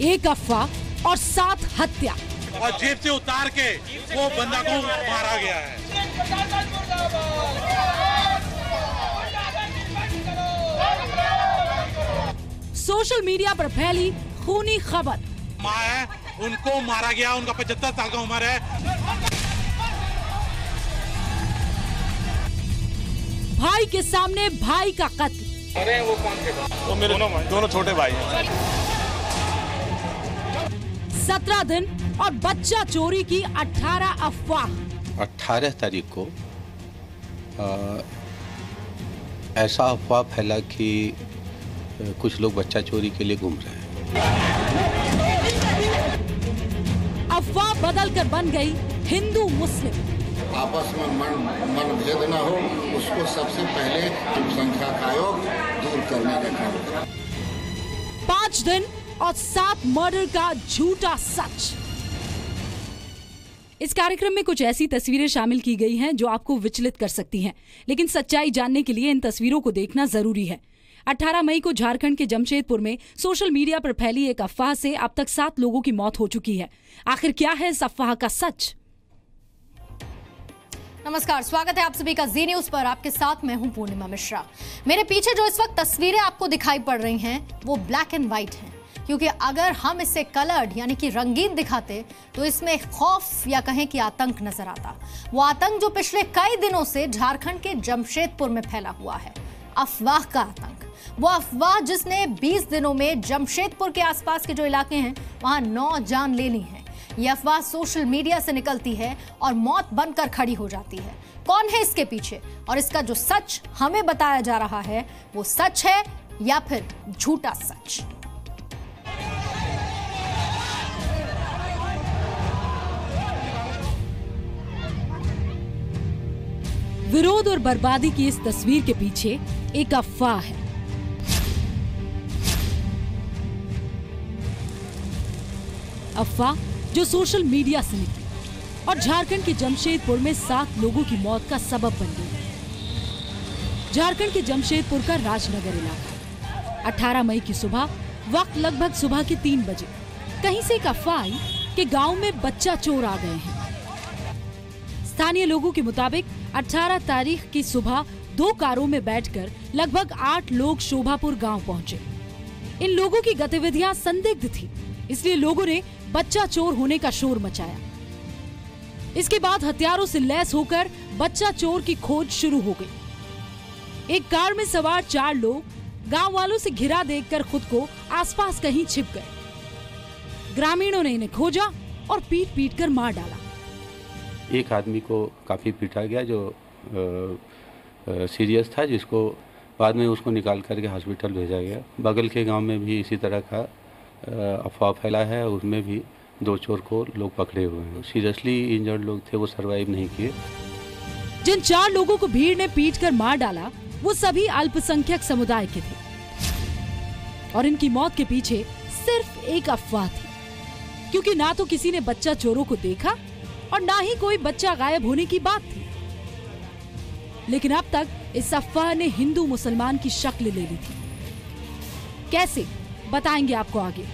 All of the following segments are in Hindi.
एक अफवाह और 7 हत्या। और जेब से उतार के वो बंदा को मारा गया है। सोशल मीडिया पर फैली खूनी खबर। माँ है, उनको मारा गया, उनका 75 साल का उम्र है। भाई के सामने भाई का कत्ल। अरे वो कौन थे? वो मेरे दोनों छोटे भाई हैं। 17 दिन और बच्चा चोरी की 18 अफवाह। 18 तारीख को ऐसा अफवाह फैला कि कुछ लोग बच्चा चोरी के लिए घूम रहे हैं। अफवाह बदलकर बन गई हिंदू मुस्लिम। आपस में मनभेद न हो, उसको सबसे पहले अल्पसंख्यक आयोग दूर करने का काम। 5 दिन और 7 मर्डर का झूठा सच। इस कार्यक्रम में कुछ ऐसी तस्वीरें शामिल की गई हैं जो आपको विचलित कर सकती हैं, लेकिन सच्चाई जानने के लिए इन तस्वीरों को देखना जरूरी है। 18 मई को झारखंड के जमशेदपुर में सोशल मीडिया पर फैली एक अफवाह से अब तक 7 लोगों की मौत हो चुकी है। आखिर क्या है इस अफवाह का सच? नमस्कार, स्वागत है आप सभी का जी न्यूज पर। आपके साथ मैं हूं पूर्णिमा मिश्रा। मेरे पीछे जो इस वक्त तस्वीरें आपको दिखाई पड़ रही हैं वो ब्लैक एंड व्हाइट हैं, क्योंकि अगर हम इसे कलर्ड यानी कि रंगीन दिखाते तो इसमें खौफ या कहें कि आतंक नजर आता। वो आतंक जो पिछले कई दिनों से झारखंड के जमशेदपुर में फैला हुआ है, अफवाह का आतंक। वो अफवाह जिसने 20 दिनों में जमशेदपुर के आसपास के जो इलाके हैं वहां 9 जान ले ली हैं। ये अफवाह सोशल मीडिया से निकलती है और मौत बनकर खड़ी हो जाती है। कौन है इसके पीछे और इसका जो सच हमें बताया जा रहा है वो सच है या फिर झूठा सच? विरोध और बर्बादी की इस तस्वीर के पीछे एक अफवाह है। अफवाह जो सोशल मीडिया से निकली और झारखंड के जमशेदपुर में 7 लोगों की मौत का सबब बन गई। झारखंड के जमशेदपुर का राजनगर इलाका। 18 मई की सुबह, वक्त लगभग सुबह के 3 बजे, कहीं से एक अफवाह आई कि गांव में बच्चा चोर आ गए हैं। स्थानीय लोगों के मुताबिक 18 तारीख की सुबह 2 कारों में बैठकर लगभग 8 लोग शोभापुर गांव पहुंचे। इन लोगों की गतिविधियां संदिग्ध थी, इसलिए लोगों ने बच्चा चोर होने का शोर मचाया। इसके बाद हथियारों से लैस होकर बच्चा चोर की खोज शुरू हो गई। एक कार में सवार 4 लोग गांव वालों से घिरा देखकर खुद को आसपास कहीं छिप गए। ग्रामीणों ने इन्हें खोजा और पीट पीट कर मार डाला। एक आदमी को काफ़ी पीटा गया जो सीरियस था, जिसको बाद में उसको निकाल करके हॉस्पिटल भेजा गया। बगल के गांव में भी इसी तरह का अफवाह फैला है, उसमें भी 2 चोर को लोग पकड़े हुए हैं। सीरियसली इंजर्ड लोग थे, वो सरवाइव नहीं किए। जिन 4 लोगों को भीड़ ने पीटकर मार डाला वो सभी अल्पसंख्यक समुदाय के थे और इनकी मौत के पीछे सिर्फ एक अफवाह थी, क्योंकि ना तो किसी ने बच्चा चोरों को देखा और ना ही कोई बच्चा गायब होने की बात थी। लेकिन अब तक इस अफवाह ने हिंदू मुसलमान की शक्ल ले ली थी। कैसे, बताएंगे आपको आगे।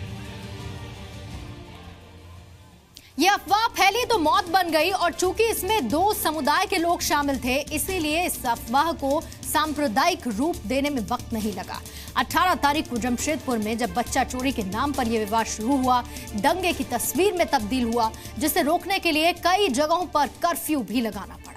ये अफवाह फैली तो मौत बन गई, और चूंकि इसमें 2 समुदाय के लोग शामिल थे, इसीलिए इस अफवाह को सांप्रदायिक रूप देने में वक्त नहीं लगा। 18 तारीख को जमशेदपुर में जब बच्चा चोरी के नाम पर यह विवाद शुरू हुआ, दंगे की तस्वीर में तब्दील हुआ, जिसे रोकने के लिए कई जगहों पर कर्फ्यू भी लगाना पड़ा।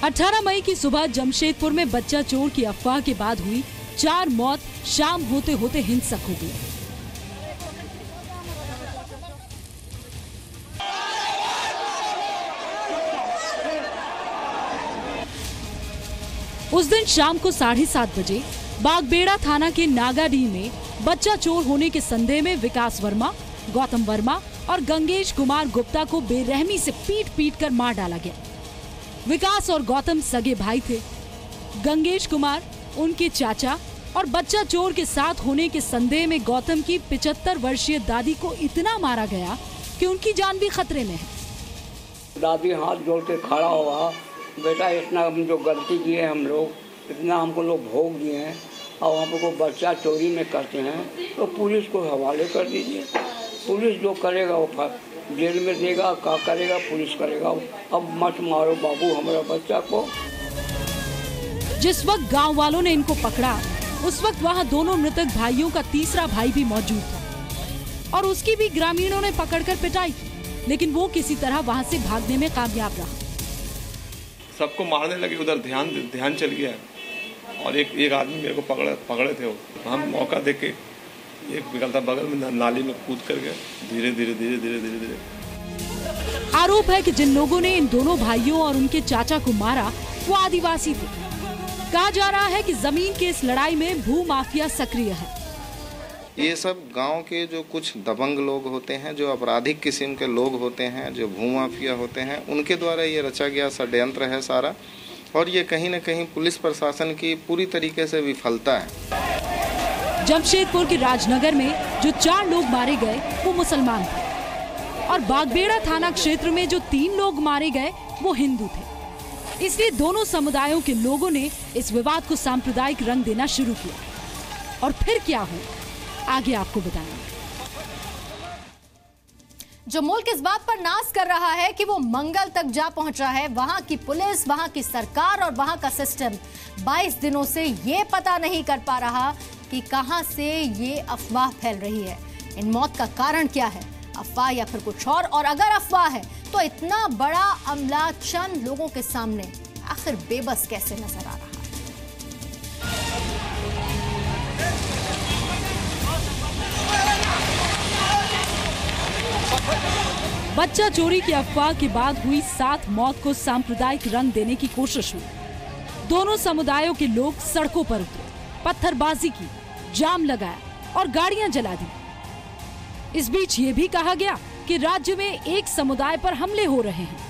18 मई की सुबह जमशेदपुर में बच्चा चोर की अफवाह के बाद हुई 4 मौत शाम होते होते हिंसक हो गई। उस दिन शाम को 7:30 बजे बागबेड़ा थाना के नागाडीह में बच्चा चोर होने के संदेह में विकास वर्मा, गौतम वर्मा और गंगेश कुमार गुप्ता को बेरहमी से पीट पीट कर मार डाला गया। विकास और गौतम सगे भाई थे। गंगेश कुमार उनके चाचा और बच्चा चोर के साथ होने के संदेह में गौतम की 75 वर्षीय दादी को इतना मारा गया कि उनकी जान भी खतरे में है। दादी हाथ जोड़ के खड़ा हुआ, बेटा इतना जो गलती की है हम लोग, इतना हमको लोग भोग दिए हैं और हमको बच्चा चोरी में करते हैं तो पुलिस को हवाले कर दीजिए। पुलिस जो करेगा वो जेल में देगा, क्या करेगा पुलिस करेगा। अब मत मारो बाबू हमारा बच्चा को। जिस वक्त गांव वालों ने इनको पकड़ा उस वक्त वहां दोनों मृतक भाइयों का तीसरा भाई भी मौजूद था और उसकी भी ग्रामीणों ने पकड़कर पिटाई की, लेकिन वो किसी तरह वहां से भागने में कामयाब रहा। सबको मारने लगे, उधर ध्यान चल गया और एक आदमी मेरे को पकड़े थे। वो हम मौका देख के एक निकलता बगल में नाली में कूद कर गए। धीरे धीरे आरोप है कि जिन लोगों ने इन दोनों भाइयों और उनके चाचा को मारा वो आदिवासी थे। कहा जा रहा है कि जमीन के इस लड़ाई में भू माफिया सक्रिय है। ये सब गांव के जो कुछ दबंग लोग होते हैं, जो आपराधिक किस्म के लोग होते हैं, जो भू माफिया होते हैं, उनके द्वारा ये रचा गया षड्यंत्र है सारा। और ये कहीं न कहीं पुलिस प्रशासन की पूरी तरीके से विफलता है। जमशेदपुर के राजनगर में जो 4 लोग मारे गए वो मुसलमान थे और बागबेड़ा थाना क्षेत्र में जो 3 लोग मारे गए वो हिंदू थे। इसलिए दोनों समुदायों के लोगों ने इस विवाद को सांप्रदायिक रंग देना शुरू किया। और फिर क्या हो आगे आपको बताएंगे। जो मुल्क इस बात पर नाज कर रहा है कि वो मंगल तक जा पहुंचा है, वहां की पुलिस, वहां की सरकार और वहां का सिस्टम 22 दिनों से ये पता नहीं कर पा रहा कि कहां से ये अफवाह फैल रही है। इन मौत का कारण क्या है, अफवाह या फिर कुछ और अगर अफवाह है तो इतना बड़ा अमला चंद लोगों के सामने आखिर बेबस कैसे नजर आ रहा है। बच्चा चोरी की अफवाह के बाद हुई 7 मौत को सांप्रदायिक रंग देने की कोशिश हुई। दोनों समुदायों के लोग सड़कों पर उतरे, पत्थरबाजी की, जाम लगाया और गाड़ियां जला दी। इस बीच ये भी कहा गया कि राज्य में एक समुदाय पर हमले हो रहे हैं।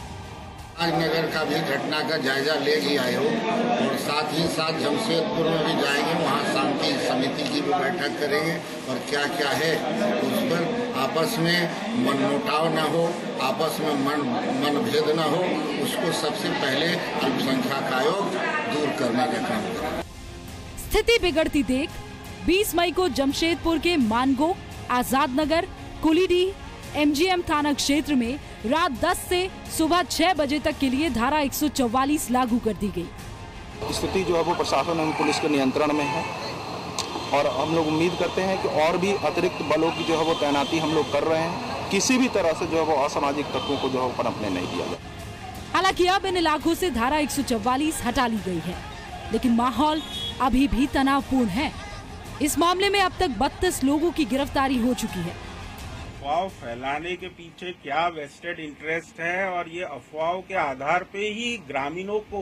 राजनगर का भी घटना का जायजा ले ही आए हो और साथ ही साथ जमशेदपुर में भी जाएंगे, वहाँ शांति समिति की भी बैठक करेंगे और क्या क्या है उस पर आपस में मनमुटाव न हो, आपस में मनभेद न हो, उसको सबसे पहले अल्पसंख्यक आयोग दूर करने का काम करें। स्थिति बिगड़ती देख 20 मई को जमशेदपुर के मानगो, आजाद नगर, कुलीडीह, MGM थाना क्षेत्र में रात 10 से सुबह 6 बजे तक के लिए धारा 144 लागू कर दी गई। स्थिति जो है वो प्रशासन एवं पुलिस के नियंत्रण में है और हम लोग उम्मीद करते हैं कि और भी अतिरिक्त बलों की जो है वो तैनाती हम लोग कर रहे हैं। किसी भी तरह से जो है वो असामाजिक तत्वों को जो है पनपने नहीं दिया जाए। हालांकि अब इन इलाकों से धारा 144 हटा ली गई है, लेकिन माहौल अभी भी तनावपूर्ण है। इस मामले में अब तक 32 लोगों की गिरफ्तारी हो चुकी है। अफवाह फैलाने के पीछे क्या वेस्टेड इंटरेस्ट है और ये अफवाहों के आधार पे ही ग्रामीणों को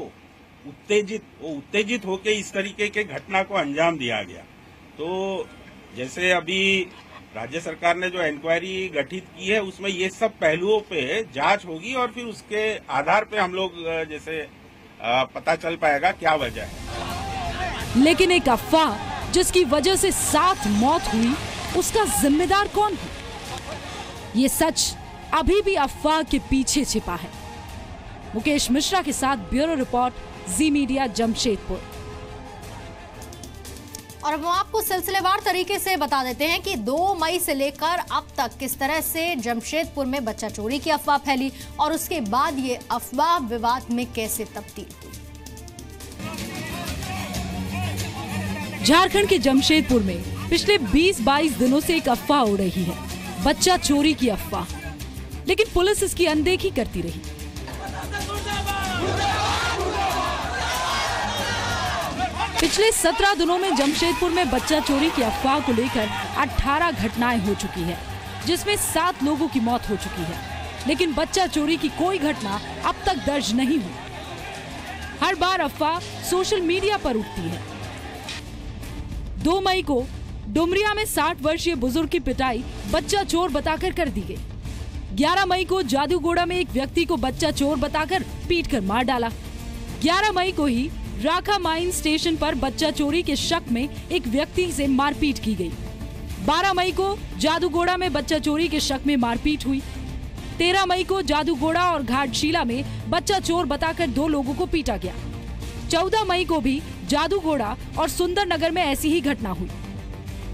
उत्तेजित होकर इस तरीके के घटना को अंजाम दिया गया। तो जैसे अभी राज्य सरकार ने जो इंक्वायरी गठित की है उसमें ये सब पहलुओं पे जांच होगी और फिर उसके आधार पे हम लोग जैसे पता चल पाएगा क्या वजह है। लेकिन एक अफवाह जिसकी वजह से 7 मौत हुई, उसका जिम्मेदार कौन है? ये सच अभी भी अफवाह के पीछे छिपा है। मुकेश मिश्रा के साथ ब्यूरो रिपोर्ट, जी मीडिया, जमशेदपुर। और अब हम आपको सिलसिलेवार तरीके से बता देते हैं कि 2 मई से लेकर अब तक किस तरह से जमशेदपुर में बच्चा चोरी की अफवाह फैली और उसके बाद ये अफवाह विवाद में कैसे तब्दील हुई। झारखंड के जमशेदपुर में पिछले 20-22 दिनों से एक अफवाह उड़ रही है, बच्चा चोरी की अफवाह, लेकिन पुलिस इसकी अनदेखी करती रही। पिछले 17 दिनों में जमशेदपुर में बच्चा चोरी की अफवाह को लेकर 18 घटनाएं हो चुकी है, जिसमें 7 लोगों की मौत हो चुकी है, लेकिन बच्चा चोरी की कोई घटना अब तक दर्ज नहीं हुई। हर बार अफवाह सोशल मीडिया पर उठती है। 2 मई को डुमरिया में 60 वर्षीय बुजुर्ग की पिटाई बच्चा चोर बताकर कर दी गई। 11 मई को जादूगोड़ा में एक व्यक्ति को बच्चा चोर बताकर पीटकर मार डाला। 11 मई को ही राखा माइन स्टेशन पर बच्चा चोरी के शक में एक व्यक्ति से मारपीट की गई। 12 मई को जादूगोड़ा में बच्चा चोरी के शक में मारपीट हुई। 13 मई को जादूगोड़ा और घाटशिला में बच्चा चोर बताकर 2 लोगों को पीटा गया। 14 मई को भी जादूगोड़ा और सुंदरनगर में ऐसी ही घटना हुई।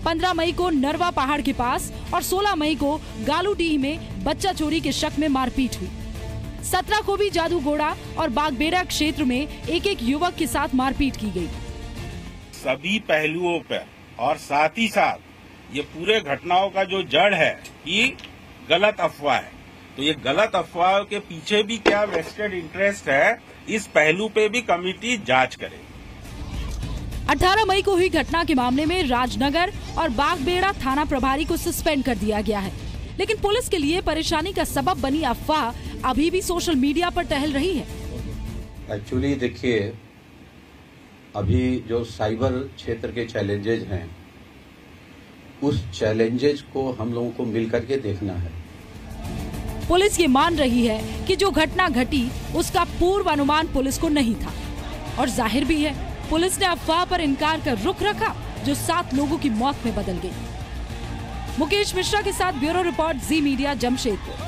15 मई को नरवा पहाड़ के पास और 16 मई को गालूडीह में बच्चा चोरी के शक में मारपीट हुई। 17 को भी जादूगोड़ा और बागबेड़ा क्षेत्र में एक युवक के साथ मारपीट की गई। सभी पहलुओं पर और साथ ही साथ ये पूरे घटनाओं का जो जड़ है कि गलत अफवाह है, तो ये गलत अफवाह के पीछे भी क्या वेस्टेड इंटरेस्ट है, इस पहलू पे भी कमेटी जांच करे। 18 मई को हुई घटना के मामले में राजनगर और बागबेड़ा थाना प्रभारी को सस्पेंड कर दिया गया है, लेकिन पुलिस के लिए परेशानी का सबब बनी अफवाह अभी भी सोशल मीडिया पर टहल रही है। एक्चुअली देखिए, अभी जो साइबर क्षेत्र के चैलेंजेज हैं, उस चैलेंजेज को हम लोगों को मिलकर के देखना है। पुलिस ये मान रही है कि जो घटना घटी उसका पूर्व अनुमान पुलिस को नहीं था, और जाहिर भी है पुलिस ने अफवाह पर इनकार कर रुख रखा, जो 7 लोगों की मौत में बदल गई। मुकेश मिश्रा के साथ ब्यूरो रिपोर्ट, जी मीडिया, जमशेदपुर।